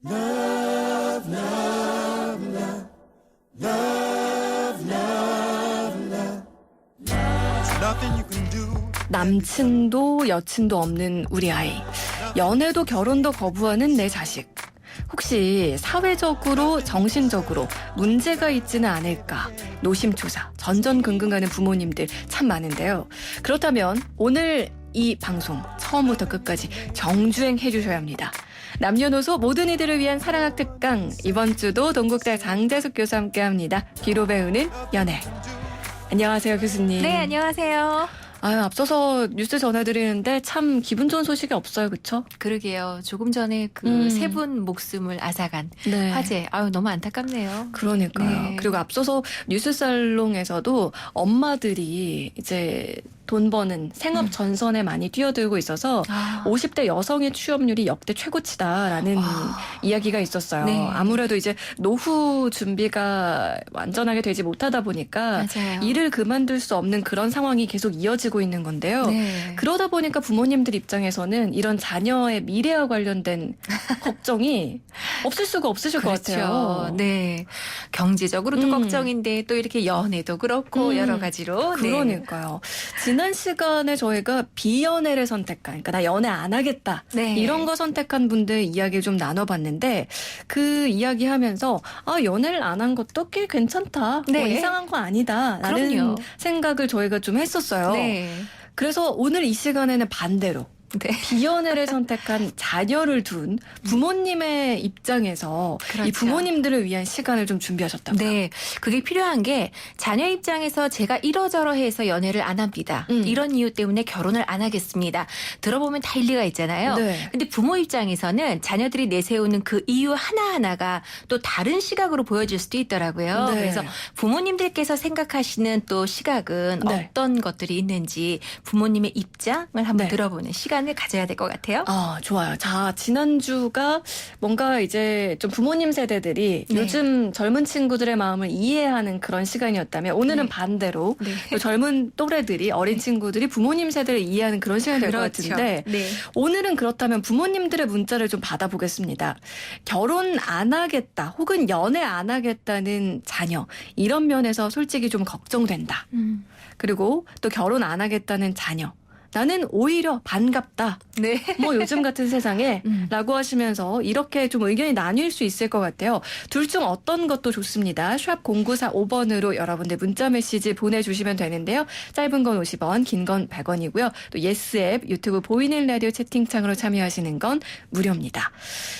Love, love, love, love, love, love. There's nothing you can do. 남친도 여친도 없는 우리 아이. 연애도 결혼도 거부하는 내 자식. 혹시 사회적으로 정신적으로 문제가 있지는 않을까 노심초사 전전긍긍하는 부모님들 참 많은데요. 그렇다면 오늘 이 방송 처음부터 끝까지 정주행해 주셔야 합니다. 남녀노소 모든 이들을 위한 사랑학 특강, 이번 주도 동국대 장재숙 교수와 함께합니다. 귀로 배우는 연애. 안녕하세요, 교수님. 네, 안녕하세요. 아유, 앞서서 뉴스 전해드리는데 참 기분 좋은 소식이 없어요, 그쵸? 그러게요. 조금 전에 그 세 분 목숨을 앗아간 네. 화재. 아유, 너무 안타깝네요. 그러니까요. 네. 그리고 앞서서 뉴스살롱에서도 엄마들이 이제 돈 버는 생업 전선에 많이 뛰어들고 있어서 50대 여성의 취업률이 역대 최고치다라는 이야기가 있었어요. 네. 아무래도 이제 노후 준비가 완전하게 되지 못하다 보니까 맞아요. 일을 그만둘 수 없는 그런 상황이 계속 이어지고 있는 건데요. 네. 그러다 보니까 부모님들 입장에서는 이런 자녀의 미래와 관련된 걱정이 없을 수가 없으실 것 같아요. 네. 경제적으로도 걱정인데 또 이렇게 연애도 그렇고 여러 가지로. 네. 그러니까요. 지난 시간에 저희가 비연애를 선택한, 그러니까 나 연애 안 하겠다. 네. 이런 거 선택한 분들 이야기를 좀 나눠봤는데 그 이야기 하면서 연애를 안 한 것도 꽤 괜찮다. 네. 뭐 이상한 거 아니다. 라는 그럼요. 생각을 저희가 좀 했었어요. 네. 그래서 오늘 이 시간에는 반대로 네. 비연애를 선택한 자녀를 둔 부모님의 입장에서 그렇죠. 이 부모님들을 위한 시간을 좀 준비하셨다고요. 네, 그게 필요한 게 자녀 입장에서 제가 이러저러해서 연애를 안 합니다. 이런 이유 때문에 결혼을 안 하겠습니다. 들어보면 다 일리가 있잖아요. 네. 근데 부모 입장에서는 자녀들이 내세우는 그 이유 하나하나가 또 다른 시각으로 보여질 수도 있더라고요. 네. 그래서 부모님들께서 생각하시는 또 시각은 네. 어떤 것들이 있는지 부모님의 입장을 한번 네. 들어보는 시간을 가져야 될 것 같아요. 좋아요. 자, 지난주가 뭔가 이제 좀 부모님 세대들이 네. 요즘 젊은 친구들의 마음을 이해하는 그런 시간이었다면 오늘은 네. 반대로 네. 또 젊은 또래들이, 어린 친구들이 부모님 세대를 이해하는 그런 시간이 될 것 그렇죠. 같은데 네. 오늘은 그렇다면 부모님들의 문자를 좀 받아보겠습니다. 결혼 안 하겠다 혹은 연애 안 하겠다는 자녀, 이런 면에서 솔직히 좀 걱정된다. 그리고 또 결혼 안 하겠다는 자녀, 나는 오히려 반갑다. 네. 뭐 요즘 같은 세상에 라고 하시면서 이렇게 좀 의견이 나뉠 수 있을 것 같아요. 둘 중 어떤 것도 좋습니다. 샵 0945번으로 여러분들 문자 메시지 보내주시면 되는데요. 짧은 건 50원, 긴 건 100원이고요. 또 예스앱, 유튜브 보이는 라디오 채팅창으로 참여하시는 건 무료입니다.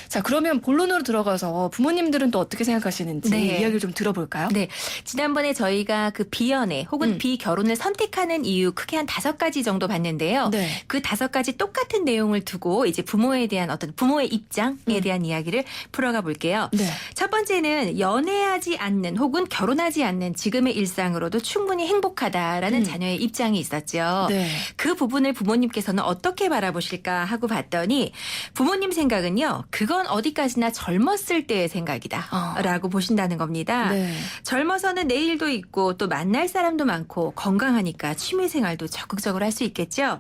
자, 그러면 본론으로 들어가서 부모님들은 또 어떻게 생각하시는지 네. 이야기를 좀 들어볼까요? 네. 지난번에 저희가 그 비연애 혹은 비결혼을 선택하는 이유 크게 한 5가지 정도 봤는데요. 네. 그 5가지 똑같은 내용을 두고 이제 부모에 대한 어떤 부모의 입장에 대한 이야기를 풀어가 볼게요. 네. 첫 번째는 연애하지 않는 혹은 결혼하지 않는 지금의 일상으로도 충분히 행복하다라는 자녀의 입장이 있었죠. 네. 그 부분을 부모님께서는 어떻게 바라보실까 하고 봤더니 부모님 생각은요. 그건 어디까지나 젊었을 때의 생각이다 라고 보신다는 겁니다. 네. 젊어서는 내일도 있고 또 만날 사람도 많고 건강하니까 취미생활도 적극적으로 할 수 있겠죠.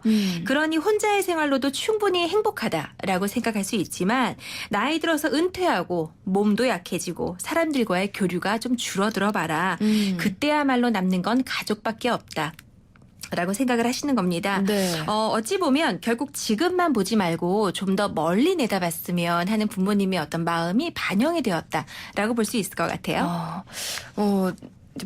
그러니 혼자의 생활로도 충분히 행복하다라고 생각할 수 있지만 나이 들어서 은퇴하고 몸도 약해지고 사람들과의 교류가 좀 줄어들어 봐라. 그때야말로 남는 건 가족밖에 없다. 라고 생각을 하시는 겁니다. 네. 어찌 보면 결국 지금만 보지 말고 좀 더 멀리 내다봤으면 하는 부모님의 어떤 마음이 반영이 되었다라고 볼 수 있을 것 같아요.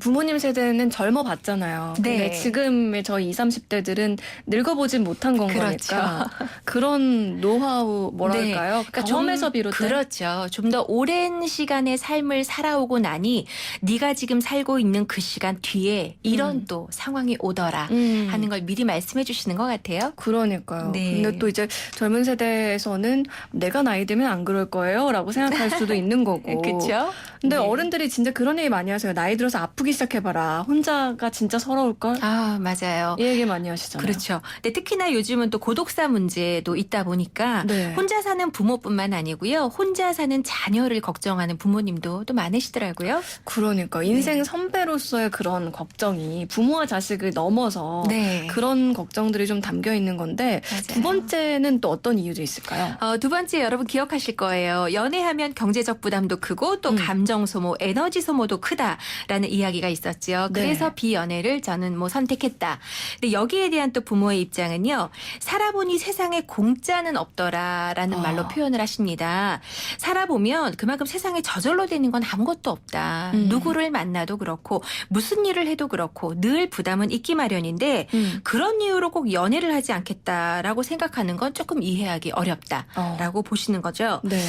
부모님 세대는 젊어 봤잖아요. 네. 근데 지금의 저희 20, 30대들은 늙어보진 못한 건 그렇죠. 거니까 그런 노하우 뭐랄까요? 네. 경험에서 비롯된 그렇죠. 좀 더 오랜 시간의 삶을 살아오고 나니 네가 지금 살고 있는 그 시간 뒤에 이런 또 상황이 오더라 하는 걸 미리 말씀해 주시는 것 같아요. 그러니까요. 네. 근데 또 이제 젊은 세대에서는 내가 나이 들면 안 그럴 거예요 라고 생각할 수도 있는 거고. 그렇죠. 근데 네. 어른들이 진짜 그런 얘기 많이 하세요. 나이 들어서 아프기 시작해봐라. 혼자가 진짜 서러울걸? 아, 맞아요. 이 얘기 많이 하시잖아요. 그렇죠. 근데 특히나 요즘은 또 고독사 문제도 있다 보니까 네. 혼자 사는 부모뿐만 아니고요. 혼자 사는 자녀를 걱정하는 부모님도 또 많으시더라고요. 그러니까 인생 선배로서의 그런 걱정이 부모와 자식을 넘어서 네. 그런 걱정들이 좀 담겨 있는 건데 맞아요. 두 번째는 또 어떤 이유도 있을까요? 두 번째 여러분 기억하실 거예요. 연애하면 경제적 부담도 크고 또 감정 소모, 에너지 소모도 크다라는 이야기가 있었죠. 네. 그래서 비연애를 저는 선택했다. 근데 여기에 대한 또 부모의 입장은요. 살아보니 세상에 공짜는 없더라라는 말로 표현을 하십니다. 살아보면 그만큼 세상에 저절로 되는 건 아무것도 없다. 누구를 만나도 그렇고 무슨 일을 해도 그렇고 늘 부담은 있기 마련인데 그런 이유로 꼭 연애를 하지 않겠다라고 생각하는 건 조금 이해하기 어렵다라고 보시는 거죠. 네.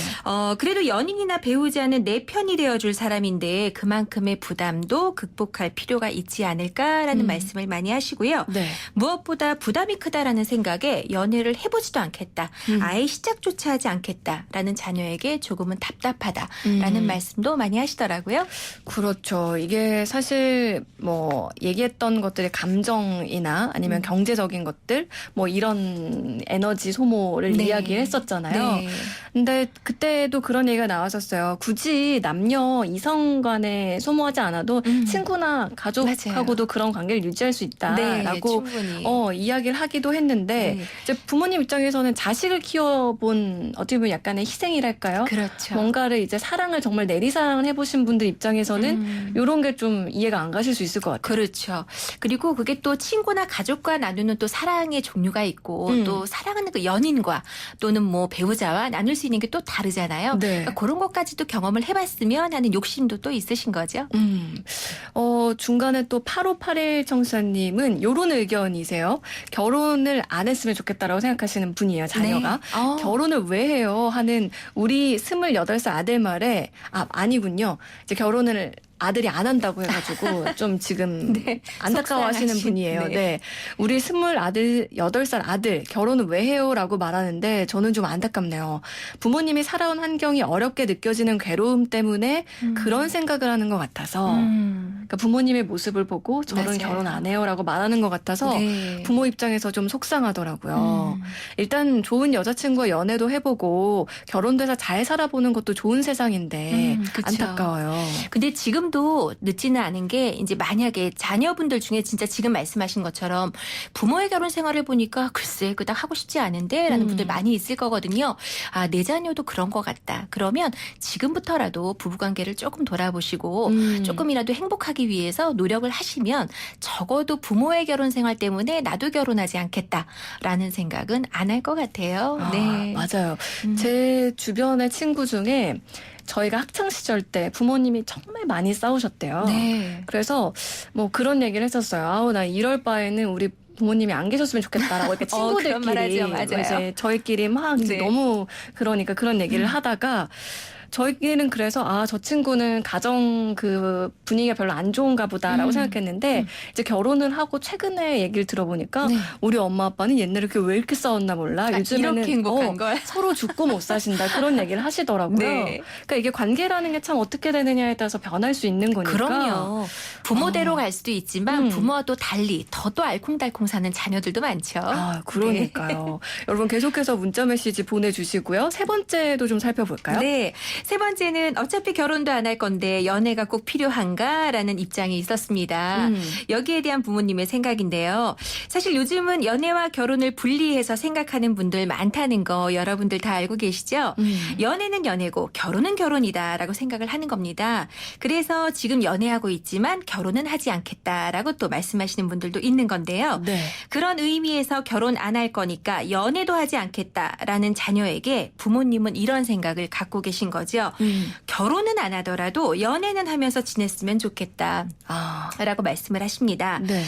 그래도 연인이나 배우자는 내 편이 되어줄 사람인데 그만큼의 부담도 극복할 필요가 있지 않을까라는 말씀을 많이 하시고요. 네. 무엇보다 부담이 크다라는 생각에 연애를 해보지도 않겠다. 아예 시작조차 하지 않겠다라는 자녀에게 조금은 답답하다라는 말씀도 많이 하시더라고요. 그렇죠. 이게 사실 뭐 얘기했던 것들의 감정이나 아니면 경제적인 것들 뭐 이런 에너지 소모를 네. 이야기를 했었잖아요. 네. 근데 그때도 그런 얘기가 나왔었어요. 굳이 남녀 이성 간에 소모하지 않아도 친구나 가족하고도 그런 관계를 유지할 수 있다라고 충분히. 이야기를 하기도 했는데 네. 이제 부모님 입장에서는 자식을 키워본 어떻게 보면 약간의 희생이랄까요? 그렇죠. 뭔가를 이제 사랑을 정말 내리사랑을 해보신 분들 입장에서는 이런 게 좀 이해가 안 가실 수 있을 것 같아요. 그렇죠. 그리고 그게 또 친구나 가족과 나누는 또 사랑의 종류가 있고 또 사랑하는 그 연인과 또는 뭐 배우자와 나눌 수 있는 게 또 다르잖아요. 네. 그러니까 그런 것까지도 경험을 해봤으면 하는 욕심도 또 있으신 거죠. 중간에 또 8581 청취자님은 이런 의견이세요. 결혼을 안 했으면 좋겠다라고 생각하시는 분이에요, 자녀가. 네. 결혼을 왜 해요? 하는 우리 28살 아들 말에 아니군요. 이제 결혼을 아들이 안 한다고 해가지고 좀 지금 네, 안타까워하시는 속상하신, 분이에요. 네. 네. 우리 28살 아들 결혼을 왜 해요? 라고 말하는데 저는 좀 안타깝네요. 부모님이 살아온 환경이 어렵게 느껴지는 괴로움 때문에 그런 생각을 하는 것 같아서 그러니까 부모님의 모습을 보고 저는 맞아요. 결혼 안 해요 라고 말하는 것 같아서 네. 부모 입장에서 좀 속상하더라고요. 일단 좋은 여자친구와 연애도 해보고 결혼돼서 잘 살아보는 것도 좋은 세상인데 그쵸. 안타까워요. 근데 지금도 늦지는 않은 게 이제 만약에 자녀분들 중에 진짜 지금 말씀하신 것처럼 부모의 결혼 생활을 보니까 글쎄 그닥 하고 싶지 않은데 라는 분들 많이 있을 거거든요. 아, 내 자녀도 그런 것 같다. 그러면 지금부터라도 부부관계를 조금 돌아보시고 조금이라도 행복하기 위해서 노력을 하시면 적어도 부모의 결혼 생활 때문에 나도 결혼하지 않겠다라는 생각은 안 할 것 같아요. 네. 맞아요. 제 주변의 친구 중에 저희가 학창 시절 때 부모님이 정말 많이 싸우셨대요. 네. 그래서 뭐 그런 얘기를 했었어요. 아우 나 이럴 바에는 우리 부모님이 안 계셨으면 좋겠다라고 이렇게 그런 말 친구들끼리 하죠. 맞아요. 이제 저희끼리 막 이제 네. 너무 그러니까 그런 얘기를 하다가 저희끼리는 그래서 저 친구는 가정 그 분위기가 별로 안 좋은가 보다라고 생각했는데 이제 결혼을 하고 최근에 얘기를 들어보니까 네. 우리 엄마 아빠는 옛날에 이렇게 왜 이렇게 싸웠나 몰라. 요즘에는 이렇게 행복한 걸. 서로 죽고 못 사신다 그런 얘기를 하시더라고요. 네. 그러니까 이게 관계라는 게 참 어떻게 되느냐에 따라서 변할 수 있는 거니까. 그럼요. 부모대로 갈 수도 있지만 부모와 또 달리 더 또 알콩달콩 사는 자녀들도 많죠. 그러니까요. 여러분 계속해서 문자 메시지 보내주시고요. 세 번째도 좀 살펴볼까요? 네. 세 번째는 어차피 결혼도 안 할 건데 연애가 꼭 필요한가라는 입장이 있었습니다. 여기에 대한 부모님의 생각인데요. 사실 요즘은 연애와 결혼을 분리해서 생각하는 분들 많다는 거 여러분들 다 알고 계시죠? 연애는 연애고 결혼은 결혼이다라고 생각을 하는 겁니다. 그래서 지금 연애하고 있지만 결혼은 하지 않겠다라고 또 말씀하시는 분들도 있는 건데요. 네. 그런 의미에서 결혼 안 할 거니까 연애도 하지 않겠다라는 자녀에게 부모님은 이런 생각을 갖고 계신 거죠. 결혼은 안 하더라도 연애는 하면서 지냈으면 좋겠다. 라고 말씀을 하십니다. 네.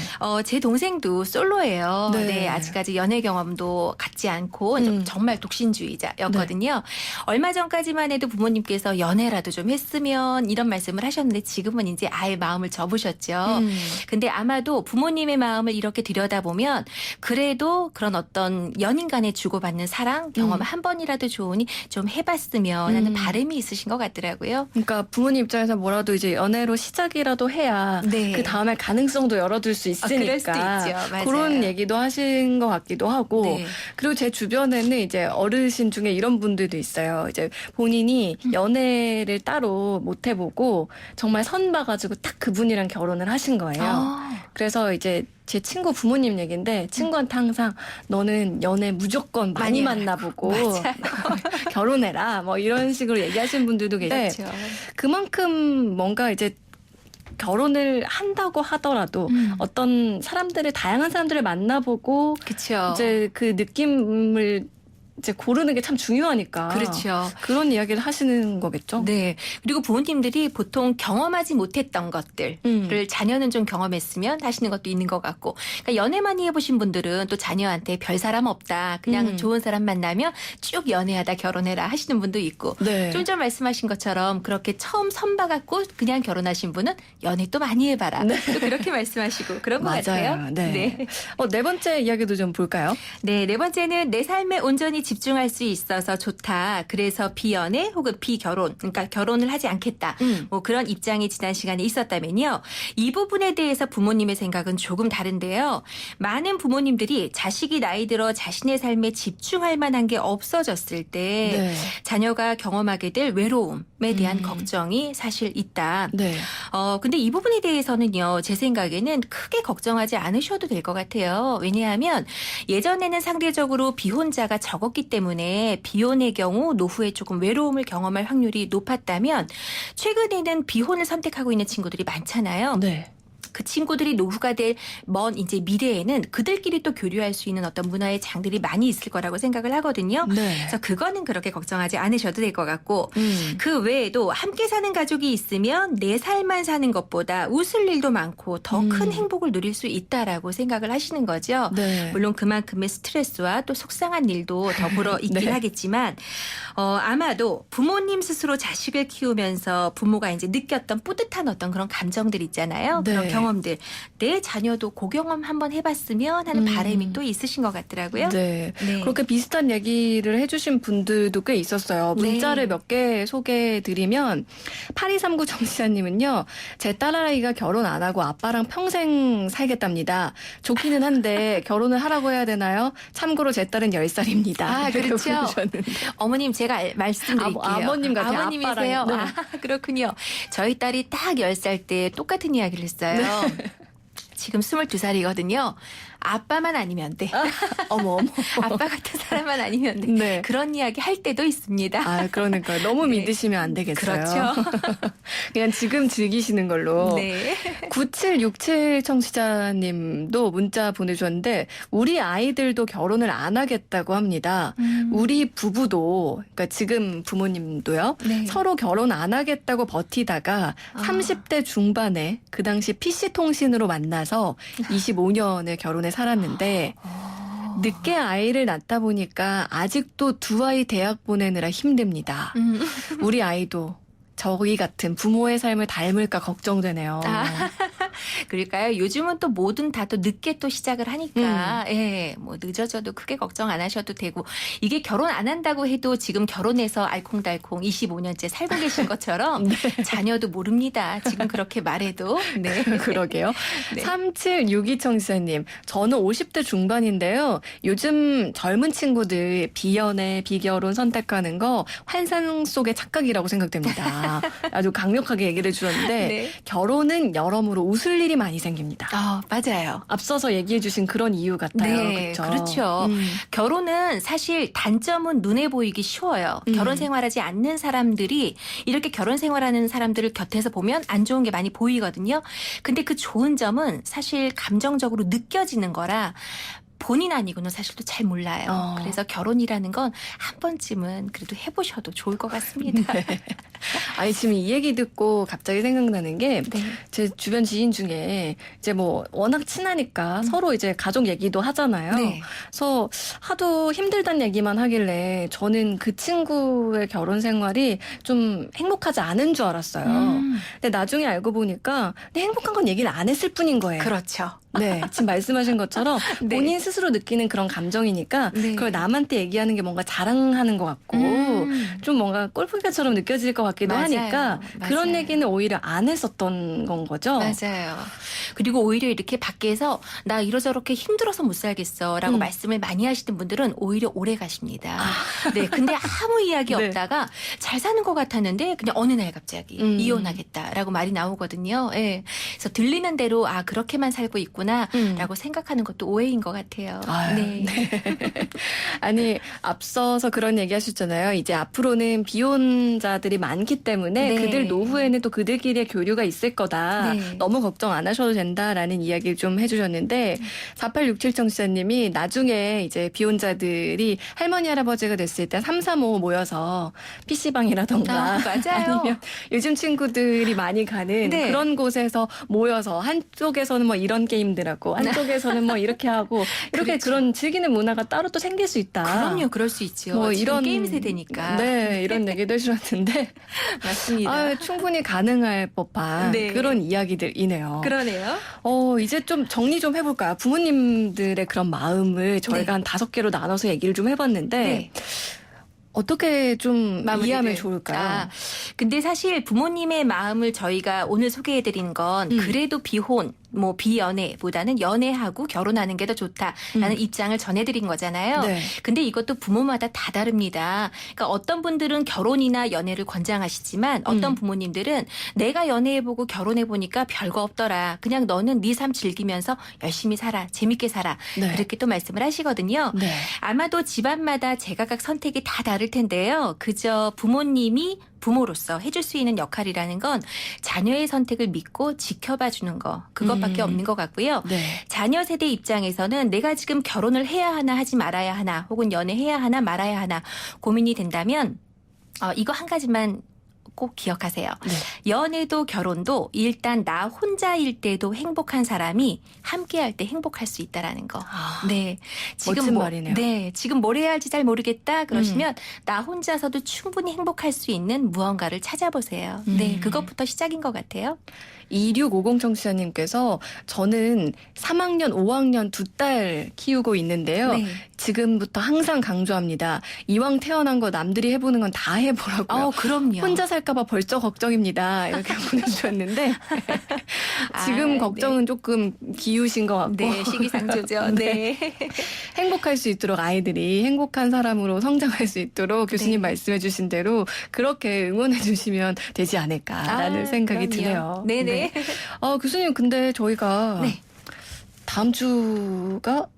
제 동생도 솔로예요. 네. 네, 아직까지 연애 경험도 갖지 않고 정말 독신주의자였거든요. 얼마 전까지만 해도 부모님께서 연애라도 좀 했으면 이런 말씀을 하셨는데 지금은 이제 아예 마음을 접으셨죠. 근데 아마도 부모님의 마음을 이렇게 들여다보면 그래도 그런 어떤 연인 간에 주고받는 사랑 경험 한 번이라도 좋으니 좀 해봤으면 하는 바람이 있으신 것 같더라고요. 하더라고요. 그러니까 부모님 입장에서 뭐라도 이제 연애로 시작이라도 해야 네. 그 다음에 가능성도 열어둘 수 있으니까 그럴 수도 있죠. 맞아요. 그런 얘기도 하신 것 같기도 하고 네. 그리고 제 주변에는 이제 어르신 중에 이런 분들도 있어요. 이제 본인이 연애를 따로 못 해보고 정말 선 봐가지고 딱 그분이랑 결혼을 하신 거예요. 아. 그래서 이제 제 친구 부모님 얘기인데 친구한테 항상 너는 연애 무조건 많이 많이 만나보고 맞아요. 결혼해라 뭐 이런 식으로 얘기하시는 분들도 계신데 그렇죠. 그만큼 뭔가 이제 결혼을 한다고 하더라도 어떤 사람들을 다양한 사람들을 만나보고 그렇죠. 이제 그 느낌을 이제 고르는 게 참 중요하니까 그렇죠. 그런 이야기를 하시는 거겠죠. 네. 그리고 부모님들이 보통 경험하지 못했던 것들을 자녀는 좀 경험했으면 하시는 것도 있는 것 같고. 그러니까 연애 많이 해보신 분들은 또 자녀한테 별 사람 없다. 그냥 좋은 사람 만나면 쭉 연애하다 결혼해라 하시는 분도 있고. 네. 좀 전 말씀하신 것처럼 그렇게 처음 선봐갖고 그냥 결혼하신 분은 연애 또 많이 해봐라. 또 그렇게 말씀하시고 그런 것 같아요. 맞아요. 네. 네 번째 이야기도 좀 볼까요? 네, 네 번째는 내 삶에 온전히 집중할 수 있어서 좋다. 그래서 비연애 혹은 비결혼, 그러니까 결혼을 하지 않겠다. 뭐 그런 입장이 지난 시간에 있었다면요. 이 부분에 대해서 부모님의 생각은 조금 다른데요. 많은 부모님들이 자식이 나이 들어 자신의 삶에 집중할 만한 게 없어졌을 때 네. 자녀가 경험하게 될 외로움에 대한 걱정이 사실 있다. 네. 근데 이 부분에 대해서는요, 제 생각에는 크게 걱정하지 않으셔도 될 것 같아요. 왜냐하면 예전에는 상대적으로 비혼자가 적었기 때문에 비혼의 경우 노후에 조금 외로움을 경험할 확률이 높았다면 최근에는 비혼을 선택하고 있는 친구들이 많잖아요. 네. 그 친구들이 노후가 될 먼 이제 미래에는 그들끼리 또 교류할 수 있는 어떤 문화의 장들이 많이 있을 거라고 생각을 하거든요. 네. 그래서 그거는 그렇게 걱정하지 않으셔도 될 것 같고 그 외에도 함께 사는 가족이 있으면 내 삶만 사는 것보다 웃을 일도 많고 더 큰 행복을 누릴 수 있다라고 생각을 하시는 거죠. 네. 물론 그만큼의 스트레스와 또 속상한 일도 더불어 있긴 네. 하겠지만 아마도 부모님 스스로 자식을 키우면서 부모가 이제 느꼈던 뿌듯한 어떤 그런 감정들 있잖아요. 네. 그런 경험들. 내 자녀도 그 경험 한번 해봤으면 하는 바람이 또 있으신 것 같더라고요. 네. 네. 그렇게 비슷한 얘기를 해주신 분들도 꽤 있었어요. 문자를 네. 몇 개 소개해드리면 8239 정치자님은요. 제 딸아이가 결혼 안 하고 아빠랑 평생 살겠답니다. 좋기는 한데 결혼을 하라고 해야 되나요? 참고로 제 딸은 10살입니다. 아, 그렇죠. 어머님 제가 말씀드릴게요. 아버님 같아요. 아버님이세요. 아빠랑. 아, 그렇군요. 저희 딸이 딱 10살 때 똑같은 이야기를 했어요. 지금 22살이거든요. 아빠만 아니면 돼. 어머. 아빠 같은 사람만 아니면 돼. 네. 그런 이야기 할 때도 있습니다. 아, 그러니까 너무 네. 믿으시면 안 되겠어요. 그렇죠. 그냥 지금 즐기시는 걸로. 네. 9767 청취자님도 문자 보내주셨는데 우리 아이들도 결혼을 안 하겠다고 합니다. 우리 부부도 그러니까 지금 부모님도요. 네. 서로 결혼 안 하겠다고 버티다가 30대 중반에 그 당시 PC통신으로 만나서 25년을 결혼에 살았는데 늦게 아이를 낳다 보니까 아직도 두 아이 대학 보내느라 힘듭니다. 우리 아이도 저희 같은 부모의 삶을 닮을까 걱정되네요. 그러니까요. 요즘은 또 뭐든 다 또 늦게 또 시작을 하니까 예, 뭐 늦어져도 크게 걱정 안 하셔도 되고 이게 결혼 안 한다고 해도 지금 결혼해서 알콩달콩 25년째 살고 계신 것처럼 자녀도 모릅니다. 지금 그렇게 말해도. 네. 그러게요. 네. 3762 청취자님, 저는 50대 중반인데요. 요즘 젊은 친구들 비연애, 비결혼 선택하는 거 환상 속의 착각이라고 생각됩니다. 아주 강력하게 얘기를 해주셨는데 네. 결혼은 여러모로 웃을 일이 많이 생깁니다. 맞아요. 앞서서 얘기해 주신 그런 이유 같아요. 네, 그쵸? 그렇죠. 결혼은 사실 단점은 눈에 보이기 쉬워요. 결혼 생활하지 않는 사람들이 이렇게 결혼 생활하는 사람들을 곁에서 보면 안 좋은 게 많이 보이거든요. 근데 그 좋은 점은 사실 감정적으로 느껴지는 거라 본인 아니고는 사실 또 잘 몰라요. 그래서 결혼이라는 건 한 번쯤은 그래도 해보셔도 좋을 것 같습니다. 네. 아니 지금 이 얘기 듣고 갑자기 생각나는 게 제 주변 지인 중에 이제 뭐 워낙 친하니까 서로 이제 가족 얘기도 하잖아요. 네. 그래서 하도 힘들다는 얘기만 하길래 저는 그 친구의 결혼 생활이 좀 행복하지 않은 줄 알았어요. 근데 나중에 알고 보니까 근데 행복한 건 얘기를 안 했을 뿐인 거예요. 그렇죠. 네, 지금 말씀하신 것처럼 네. 본인 스스로 느끼는 그런 감정이니까 네. 그걸 남한테 얘기하는 게 뭔가 자랑하는 것 같고 좀 뭔가 꼴불견처럼 느껴질 것 같기도 맞아요. 하니까 그런 맞아요. 얘기는 오히려 안 했었던 건 거죠. 맞아요. 그리고 오히려 이렇게 밖에서 나 이러저렇게 힘들어서 못 살겠어라고 말씀을 많이 하시는 분들은 오히려 오래 가십니다. 네, 근데 아무 이야기 네. 없다가 잘 사는 것 같았는데 그냥 어느 날 갑자기 이혼하겠다라고 말이 나오거든요. 예. 그래서 들리는 대로 아 그렇게만 살고 있구나라고 생각하는 것도 오해인 것 같아요. 아유, 네. 아니 앞서서 그런 얘기 하셨잖아요. 이제 앞으로는 비혼자들이 많기 때문에 네. 그들 노후에는 또 그들끼리의 교류가 있을 거다. 네. 너무 걱정 안 하셔도 된다라는 이야기를 좀 해주셨는데 4867 청취자님이 나중에 이제 비혼자들이 할머니 할아버지가 됐을 때 3, 3, 5 모여서 PC방이라던가 아, 맞아요. 아니면 요즘 친구들이 많이 가는 네. 그런 곳에서 모여서 한쪽에서는 뭐 이런 게임들하고 한쪽에서는 뭐 이렇게 하고 이렇게 그렇죠. 그런 즐기는 문화가 따로 또 생길 수 있다. 그럼요, 그럴 수 있죠. 뭐 지금 이런 게임 세대니까. 네, 이런 얘기도 해주셨는데 맞습니다. 충분히 가능할 법한 네. 그런 이야기들이네요. 그러네요. 이제 좀 정리 좀 해볼까요? 부모님들의 그런 마음을 저희가 네. 한 5개로 나눠서 얘기를 좀 해봤는데 네. 어떻게 좀 마무리를. 이해하면 좋을까요? 아, 근데 사실 부모님의 마음을 저희가 오늘 소개해드린 건 그래도 비혼, 뭐 비연애보다는 연애하고 결혼하는 게 더 좋다라는 입장을 전해드린 거잖아요. 네. 근데 이것도 부모마다 다 다릅니다. 그러니까 어떤 분들은 결혼이나 연애를 권장하시지만 어떤 부모님들은 내가 연애해보고 결혼해보니까 별거 없더라. 그냥 너는 네 삶 즐기면서 열심히 살아. 재밌게 살아. 네. 그렇게 또 말씀을 하시거든요. 네. 아마도 집안마다 제각각 선택이 다 다를 텐데요. 그저 부모님이 부모로서 해줄 수 있는 역할이라는 건 자녀의 선택을 믿고 지켜봐 주는 거 그것밖에 없는 것 같고요. 네. 자녀 세대 입장에서는 내가 지금 결혼을 해야 하나 하지 말아야 하나 혹은 연애해야 하나 말아야 하나 고민이 된다면 이거 한 가지만 꼭 기억하세요. 네. 연애도 결혼도 일단 나 혼자일 때도 행복한 사람이 함께할 때 행복할 수 있다라는 거. 네, 멋진 말이네요. 네, 지금 뭘 해야 할지 잘 모르겠다 그러시면 나 혼자서도 충분히 행복할 수 있는 무언가를 찾아보세요. 네, 그것부터 시작인 것 같아요. 2650 청취자님께서 저는 3학년, 5학년 2딸 키우고 있는데요. 네. 지금부터 항상 강조합니다. 이왕 태어난 거 남들이 해보는 건 다 해보라고요. 그럼요. 혼자 살까봐 벌써 걱정입니다. 이렇게 보내주셨는데 지금 네. 걱정은 조금 기우신 것 같고 네, 시기상조죠. 네. 행복할 수 있도록 아이들이 행복한 사람으로 성장할 수 있도록 교수님 네. 말씀해 주신 대로 그렇게 응원해 주시면 되지 않을까라는 생각이 그럼요. 드네요. 네네. 교수님 근데 저희가 네. 다음 주가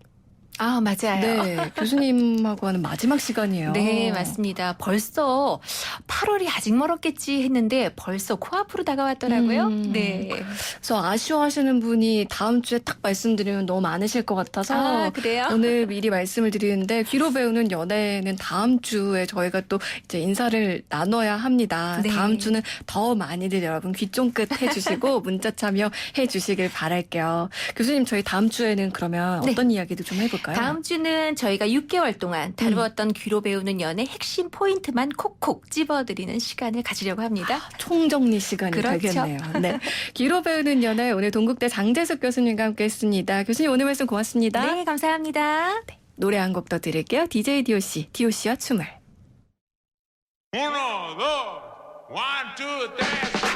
맞아요. 네, 교수님하고 하는 마지막 시간이에요. 네, 맞습니다. 벌써 8월이 아직 멀었겠지 했는데 벌써 코앞으로 다가왔더라고요. 네. 그래서 아쉬워하시는 분이 다음 주에 딱 말씀드리면 너무 많으실 것 같아서 그래요? 오늘 미리 말씀을 드리는데 귀로 배우는 연애는 다음 주에 저희가 또 이제 인사를 나눠야 합니다. 네. 다음 주는 더 많이들 여러분 귀 쫑긋 해주시고 문자 참여해 주시길 바랄게요. 교수님 저희 다음 주에는 그러면 네. 어떤 이야기도 좀 해볼까요? 다음 주는 저희가 6개월 동안 다루었던 귀로 배우는 연애 핵심 포인트만 콕콕 찝어드리는 시간을 가지려고 합니다. 총정리 시간이 그렇죠. 되겠네요. 네. 귀로 배우는 연애 오늘 동국대 장재숙 교수님과 함께했습니다. 교수님 오늘 말씀 고맙습니다. 네, 감사합니다. 노래 한 곡 더 드릴게요. DJ DOC, DOC와 춤을. Uno, dos, one, two, tres.